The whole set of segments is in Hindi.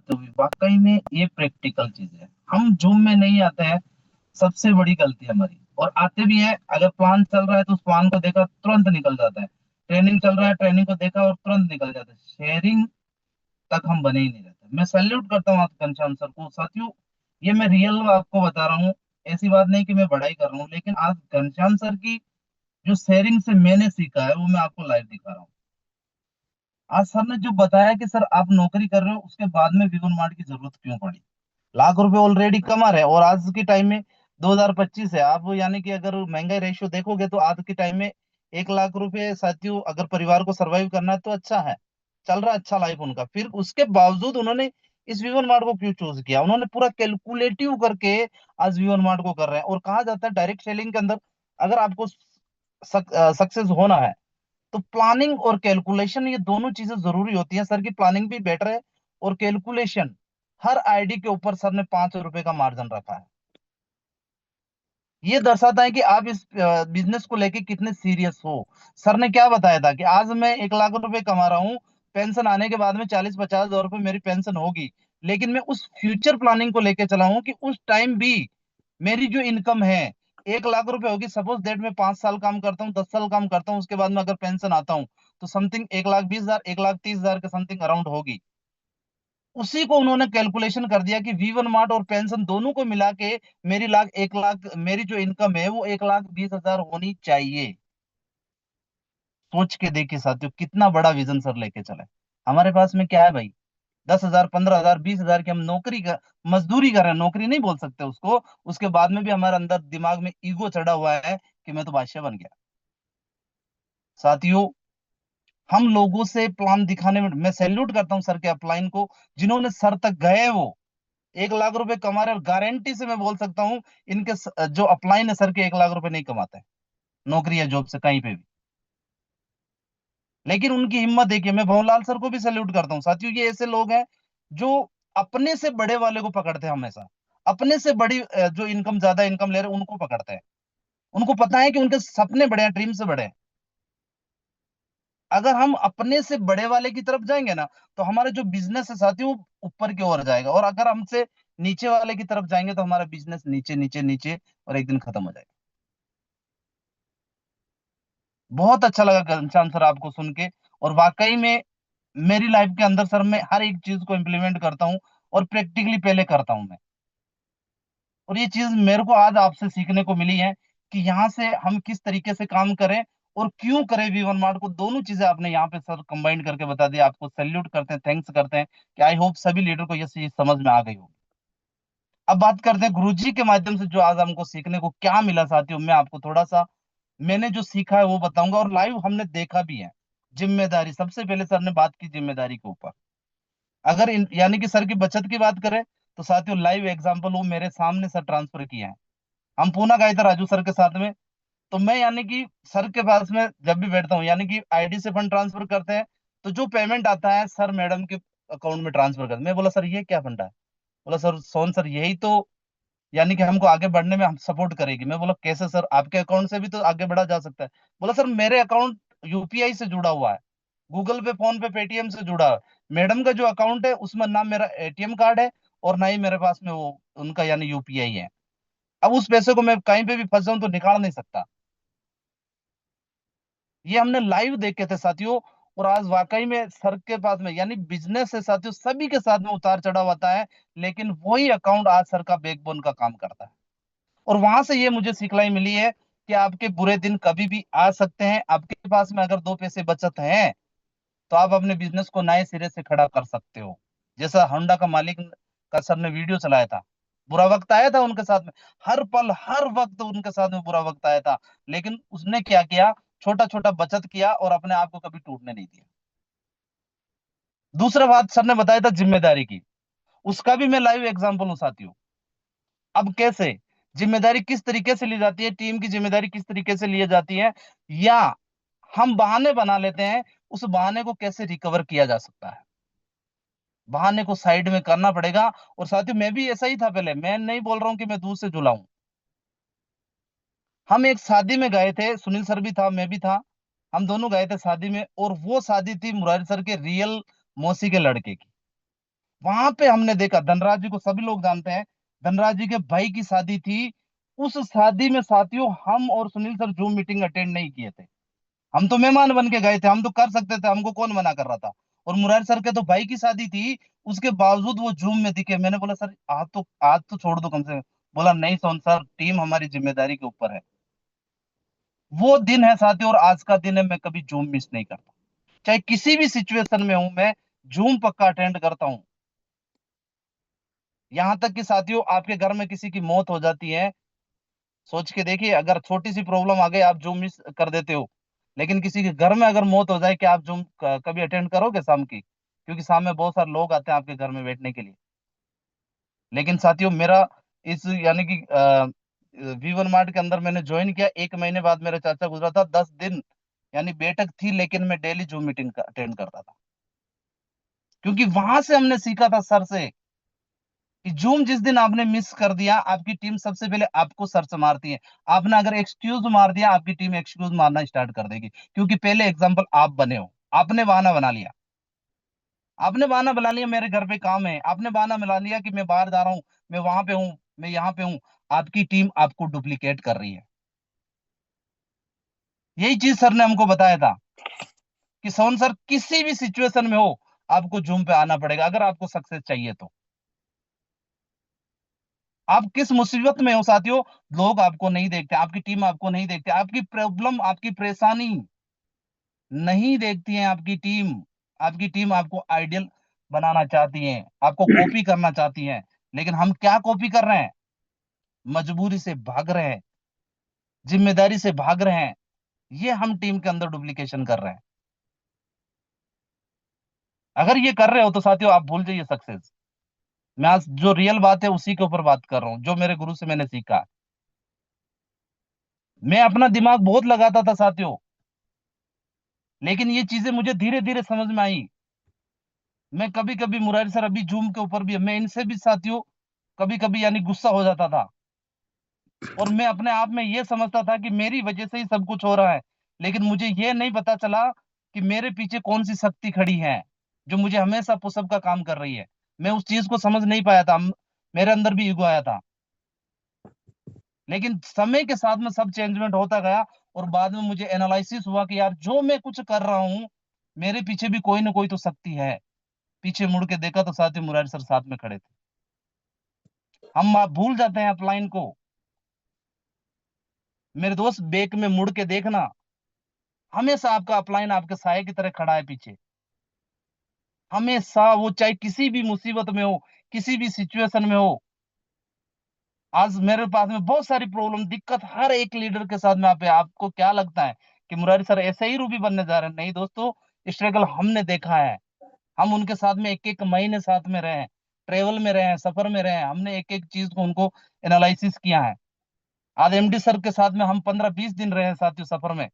आते हुए, वाकई में ये प्रैक्टिकल चीज है। हम जूम में नहीं आते हैं, सबसे बड़ी गलती है हमारी। और आते भी है, अगर प्लान चल रहा है तो उस प्लान को देखा तुरंत निकल जाता है, ट्रेनिंग चल रहा है ट्रेनिंग को देखा और तुरंत निकल जाता है, शेयरिंग तक हम बने ही नहीं रहते। मैं सैल्यूट करता हूँ आप घनश्याम सर को साथियों, ये मैं रियल आपको बता रहा हूँ, ऐसी बात नहीं कि मैं बड़ाई कर रहा हूँ, लेकिन आज घनश्याम सर की जो शेयरिंग से मैंने सीखा है वो मैं आपको लाइव दिखा रहा हूँ। आज सर ने जो बताया कि सर आप नौकरी कर रहे हो, उसके बाद में विवन मार्ट की जरूरत क्यों पड़ी। लाख रुपए ऑलरेडी कमा रहे हैं, और आज के टाइम में 2025 है आप, यानी कि अगर महंगाई रेशियो देखोगे तो आज के टाइम में 1 लाख रुपए साथियों, अगर परिवार को सरवाइव करना है तो अच्छा है, चल रहा है अच्छा लाइफ उनका। फिर उसके बावजूद उन्होंने इस विवन मार्ट को क्यों चूज किया, उन्होंने पूरा कैलकुलेटिव करके आज विवन मार्ट को कर रहे हैं। और कहा जाता है डायरेक्ट सेलिंग के अंदर अगर आपको सक्सेस होना है तो प्लानिंग और कैलकुलेशन, ये दोनों चीजें जरूरी होती हैं। सर की प्लानिंग भी बेटर है, और कैलकुलेशन, हर आईडी के ऊपर सर ने 5 रुपए का मार्जिन रखा है। ये दर्शाता है कि आप इस बिजनेस को लेके कितने सीरियस हो। सर ने क्या बताया था कि आज मैं 1 लाख रुपए कमा रहा हूँ, पेंशन आने के बाद में 40-50 हजार रुपए मेरी पेंशन होगी, लेकिन मैं उस फ्यूचर प्लानिंग को लेके चला हूं कि उस टाइम भी मेरी जो इनकम है 1 लाख रुपए होगी। सपोज दैट मैं 5 साल काम करता हूँ, 10 साल काम करता हूँ, उसके बाद में अगर पेंशन आता हूँ तो समथिंग 1,20,000, 1,30,000 के समथिंग अराउंड होगी। उसी को उन्होंने कैलकुलेशन कर दिया कि वीवन मार्ट और पेंशन दोनों को मिला के मेरी 1 लाख, मेरी जो इनकम है वो 1,20,000 होनी चाहिए। सोच के देखिए साथियों, कितना बड़ा विजन सर लेके चले। हमारे पास में क्या है भाई, 10,000, 15,000, 20,000 की हम नौकरी का मजदूरी कर रहे हैं, नौकरी नहीं बोल सकते उसको। उसके बाद में भी हमारे अंदर दिमाग में ईगो चढ़ा हुआ है कि मैं तो बादशाह बन गया। साथियों, हम लोगों से प्लान दिखाने में मैं सैल्यूट करता हूँ सर के अपलाइन को, जिन्होंने सर तक गए वो 1 लाख रुपए कमा रहे हैं। और गारंटी से मैं बोल सकता हूँ इनके जो अपलाइन है सर के 1 लाख रुपए नहीं कमाते हैं, नौकरी या जॉब से कहीं पे भी। लेकिन उनकी हिम्मत देखिए, मैं भवरलाल सर को भी सैल्यूट करता हूँ साथियों। ये ऐसे लोग हैं जो अपने से बड़े वाले को पकड़ते हैं हमेशा, अपने से बड़ी जो इनकम, ज्यादा इनकम ले रहे हैं उनको पकड़ते हैं। उनको पता है कि उनके सपने बड़े हैं, ड्रीम से बड़े हैं। अगर हम अपने से बड़े वाले की तरफ जाएंगे ना तो हमारे जो बिजनेस है साथियों वो ऊपर की ओर जाएगा, और अगर हमसे नीचे वाले की तरफ जाएंगे तो हमारा बिजनेस नीचे नीचे नीचे और एक दिन खत्म हो जाएगा। बहुत अच्छा लगा घनश्याम सर आपको सुन के, और वाकई में मेरी लाइफ के अंदर सर मैं हर एक चीज को इम्प्लीमेंट करता हूँ, और प्रैक्टिकली पहले करता हूँ मैं। और ये चीज मेरे को आज आपसे सीखने को मिली है कि यहाँ से हम किस तरीके से काम करें और क्यों करें वी1 मार्ट को। दोनों चीजें आपने यहाँ पे सर कंबाइन करके बता दिया। आपको सैल्यूट करते हैं, थैंक्स करते हैं कि आई होप सभी लीडर को ये चीज समझ में आ गई होगी। अब बात करते हैं गुरुजी के माध्यम से जो आज हमको सीखने को क्या मिला साथियों। मैं आपको थोड़ा सा मैंने जो सीखा है वो बताऊंगा, और लाइव हमने देखा भी है। जिम्मेदारी, सबसे पहले सर ने बात की जिम्मेदारी के ऊपर। अगर यानी कि सर की बचत की बात करें तो साथियों लाइव एग्जांपल वो मेरे सामने सर ट्रांसफर किया है। हम पूना गए थे राजू सर के साथ में, तो मैं यानी कि सर के पास में जब भी बैठता हूँ, यानी कि आईडी से फंड ट्रांसफर करते हैं तो जो पेमेंट आता है सर मैडम के अकाउंट में ट्रांसफर करते हैं। मैं बोला सर ये क्या फंडा है, बोला सर सोन सर यही तो यानी कि हमको आगे बढ़ने में हम सपोर्ट करेगी। मैं बोला कैसे सर, आपके अकाउंट से भी तो आगे बढ़ा जा सकता है। बोला सर मेरे अकाउंट यूपीआई से जुड़ा हुआ है, गूगल पे, फोन पे, पेटीएम से जुड़ा है। मैडम का जो अकाउंट है उसमें ना मेरा एटीएम कार्ड है और ना ही मेरे पास में वो उनका यानी यूपीआई है। अब उस पैसे को मैं कहीं पे भी फंस जाऊं तो निकाल नहीं सकता। ये हमने लाइव देखे थे साथियों। और आज वाकई में सर के पास में यानी बिजनेस है साथियों, सभी के साथ में उतार चढ़ाव आता है, लेकिन वही अकाउंट आज सर का बैकबोन का काम करता है। और वहां से ये मुझे सिखलाई मिली है कि आपके बुरे दिन कभी भी आ सकते हैं। आपके पास में अगर 2 पैसे बचत हैं तो आप अपने बिजनेस को नए सिरे से खड़ा कर सकते हो। जैसा होंडा का मालिक का सर ने वीडियो चलाया था, बुरा वक्त आया था उनके साथ में, हर पल हर वक्त उनके साथ में बुरा वक्त आया था, लेकिन उसने क्या किया, छोटा छोटा बचत किया और अपने आप को कभी टूटने नहीं दिया। दूसरा बात सर ने बताया था जिम्मेदारी की, उसका भी मैं लाइव एग्जांपल हूं साथियों। अब कैसे जिम्मेदारी किस तरीके से ली जाती है, टीम की जिम्मेदारी किस तरीके से ली जाती है, या हम बहाने बना लेते हैं, उस बहाने को कैसे रिकवर किया जा सकता है। बहाने को साइड में करना पड़ेगा। और साथियों मैं भी ऐसा ही था पहले, मैं नहीं बोल रहा हूं कि मैं दूर से जुड़ा हूं। हम एक शादी में गए थे, सुनील सर भी था, मैं भी था, हम दोनों गए थे शादी में, और वो शादी थी मुरारी सर के रियल मौसी के लड़के की। वहां पे हमने देखा धनराज जी को सभी लोग जानते हैं, धनराज जी के भाई की शादी थी। उस शादी में साथियों हम और Sunil sir zoom meeting attend नहीं किए थे। हम तो मेहमान बन के गए थे, हम तो कर सकते थे, हमको कौन मना कर रहा था। और मुरारी सर के तो भाई की शादी थी, उसके बावजूद वो जूम में दिखे। मैंने बोला सर आज तो छोड़ दो कम से कम। बोला नहीं सोन सर, टीम हमारी जिम्मेदारी के ऊपर है। वो दिन है साथियों, और आज का दिन है, मैं कभी जूम मिस नहीं करता। चाहे किसी भी सिचुएशन में हूं, मैं जूम पक्का अटेंड करता हूं। यहां तक कि साथियों आपके घर में किसी की मौत हो जाती है, सोच के देखिए, अगर छोटी सी प्रॉब्लम आ गई आप जूम मिस कर देते हो, लेकिन किसी के घर में अगर मौत हो जाए, क्या आप जूम कभी अटेंड करोगे शाम की? क्योंकि शाम में बहुत सारे लोग आते हैं आपके घर में बैठने के लिए। लेकिन साथियों मेरा इस यानी कि वीवन मार्ट के अंदर मैंने ज्वाइन किया, 1 महीने बाद मेरा चाचा गुजरा था। 10 दिन यानी बैठक थी, लेकिन मैं डेली जूम मीटिंग अटेंड करता था, क्योंकि वहां से हमने सीखा था सर से कि जूम जिस दिन आपने मिस कर दिया, आपकी टीम सबसे पहले आपको सर से मारती है। आपने अगर एक्सक्यूज मार दिया, आपकी टीम एक्सक्यूज मारना स्टार्ट कर देगी, क्योंकि पहले एग्जाम्पल आप बने हो। आपने बहाना बना लिया, आपने बहाना बना लिया मेरे घर पे काम है, आपने बहाना बना लिया कि मैं बाहर जा रहा हूँ, मैं वहां पे हूँ, मैं यहाँ पे हूँ। आपकी टीम आपको डुप्लीकेट कर रही है। यही चीज सर ने हमको बताया था कि सोन सर किसी भी सिचुएशन में हो, आपको जूम पे आना पड़ेगा अगर आपको सक्सेस चाहिए तो। आप किस मुसीबत में हो साथियों, लोग आपको नहीं देखते, आपकी टीम आपको नहीं देखते, आपकी प्रॉब्लम, आपकी परेशानी नहीं देखती है आपकी टीम। आपकी टीम आपको आइडियल बनाना चाहती है, आपको कॉपी करना चाहती है। लेकिन हम क्या कॉपी कर रहे हैं? मजबूरी से भाग रहे हैं, जिम्मेदारी से भाग रहे हैं। ये हम टीम के अंदर डुप्लीकेशन कर रहे हैं। अगर ये कर रहे हो तो साथियों आप भूल जाइए सक्सेस। मैं आज जो रियल बात है उसी के ऊपर बात कर रहा हूँ, जो मेरे गुरु से मैंने सीखा। मैं अपना दिमाग बहुत लगाता था साथियों, लेकिन ये चीजें मुझे धीरे धीरे समझ में आई। मैं कभी कभी मुरारी सर अभी जूम के ऊपर भी, मैं इनसे भी साथियों कभी कभी यानी गुस्सा हो जाता था। और मैं अपने आप में ये समझता था कि मेरी वजह से ही सब कुछ हो रहा है। लेकिन मुझे ये नहीं पता चला कि मेरे पीछे कौन सी शक्ति खड़ी है, जो मुझे हमेशा पुशअप का काम कर रही है। मैं उस चीज को समझ नहीं पाया था। मेरे अंदर भी ईगो आया था। लेकिन समय के साथ में सब चेंजमेंट होता गया, और बाद में मुझे एनालिसिस हुआ कि यार जो मैं कुछ कर रहा हूँ, मेरे पीछे भी कोई ना कोई तो शक्ति है। पीछे मुड़ के देखा तो साथी मुरारी सर साथ में खड़े थे। हम आप भूल जाते हैं अपलाइन को। मेरे दोस्त बैक में मुड़ के देखना, हमेशा आपका अपलाइन आपके साय की तरह खड़ा है पीछे। हमेशा वो चाहे किसी भी मुसीबत में हो, किसी भी सिचुएशन में हो। आज मेरे पास में बहुत सारी प्रॉब्लम, दिक्कत हर एक लीडर के साथ में आप है। आपको क्या लगता है कि मुरारी सर ऐसे ही रूबी बनने जा रहे हैं? नहीं दोस्तों, स्ट्रगल हमने देखा है। हम उनके साथ में एक एक महीने साथ में रहे हैं, ट्रेवल में रहे हैं, सफर में रहे हैं। हमने एक एक चीज को उनको एनालिसिस किया है। आज एमडी सर के साथ में हम 15-20 दिन रहे हैं साथियों सफर में।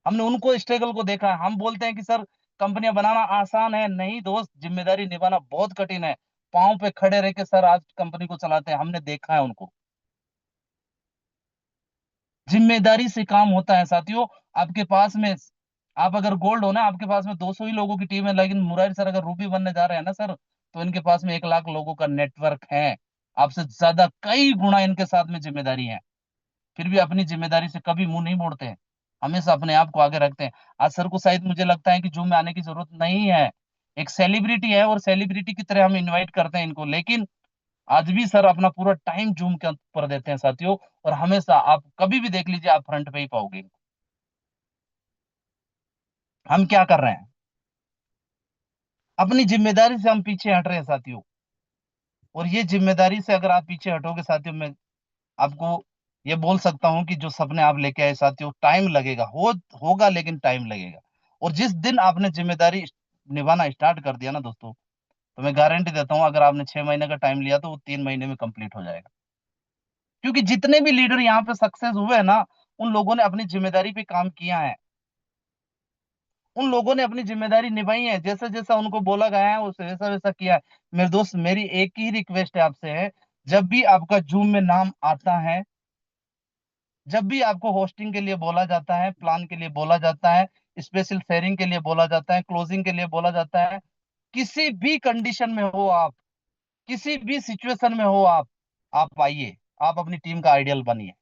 हमने उनको स्ट्रगल को देखा है। हम बोलते हैं कि सर कंपनियां बनाना आसान है, नहीं दोस्त, जिम्मेदारी निभाना बहुत कठिन है। पांव पे खड़े रह के सर आज कंपनी को चलाते हैं, हमने देखा है उनको। जिम्मेदारी से काम होता है साथियों। आपके पास में, आप अगर गोल्ड हो ना, आपके पास में 200 ही लोगों की टीम है, लेकिन मुरारी सर अगर रूबी बनने जा रहे हैं ना सर, तो इनके पास में 1 लाख लोगों का नेटवर्क है। आपसे ज्यादा कई गुना इनके साथ में जिम्मेदारी है। फिर भी अपनी जिम्मेदारी से कभी मुंह नहीं मोड़ते हैं, हमेशा अपने आप को आगे रखते हैं। आज सर को शायद मुझे लगता है कि जूम में आने की जरूरत नहीं है। एक सेलिब्रिटी है, और सेलिब्रिटी की तरह हम इनवाइट करते हैं इनको, लेकिन आज भी सर अपना पूरा टाइम जूम के ऊपर देते हैं साथियों। और हमेशा आप कभी भी देख लीजिए, आप फ्रंट पे ही पाओगे। हम क्या कर रहे हैं? अपनी जिम्मेदारी से हम पीछे हट रहे हैं साथियों। और ये जिम्मेदारी से अगर आप पीछे हटोगे साथियों, मैं आपको ये बोल सकता हूँ कि जो सपने आप लेके आए साथियों, टाइम लगेगा, होगा, लेकिन टाइम लगेगा। और जिस दिन आपने जिम्मेदारी निभाना स्टार्ट कर दिया ना दोस्तों, तो मैं गारंटी देता हूँ, अगर आपने 6 महीने का टाइम लिया तो वो 3 महीने में कंप्लीट हो जाएगा। क्योंकि जितने भी लीडर यहाँ पे सक्सेस हुए हैं ना, उन लोगों ने अपनी जिम्मेदारी पे काम किया है। उन लोगों ने अपनी जिम्मेदारी निभाई है, जैसा जैसा उनको बोला गया है उस वैसा वैसा किया है। मेरे दोस्त, मेरी एक ही रिक्वेस्ट है आपसे है, जब भी आपका जूम में नाम आता है, जब भी आपको होस्टिंग के लिए बोला जाता है, प्लान के लिए बोला जाता है, स्पेशल शेयरिंग के लिए बोला जाता है, क्लोजिंग के लिए बोला जाता है, किसी भी कंडीशन में हो आप, किसी भी सिचुएशन में हो आप आइए, आप अपनी टीम का आइडियल बनिए।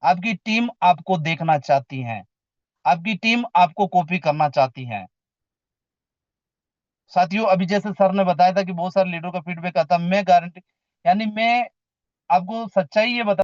आपकी टीम आपको देखना चाहती है, आपकी टीम आपको कॉपी करना चाहती है। साथियों, अभी जैसे सर ने बताया था कि बहुत सारे लीडरों का फीडबैक आता, मैं गारंटी, यानी मैं आपको सच्चाई ये बता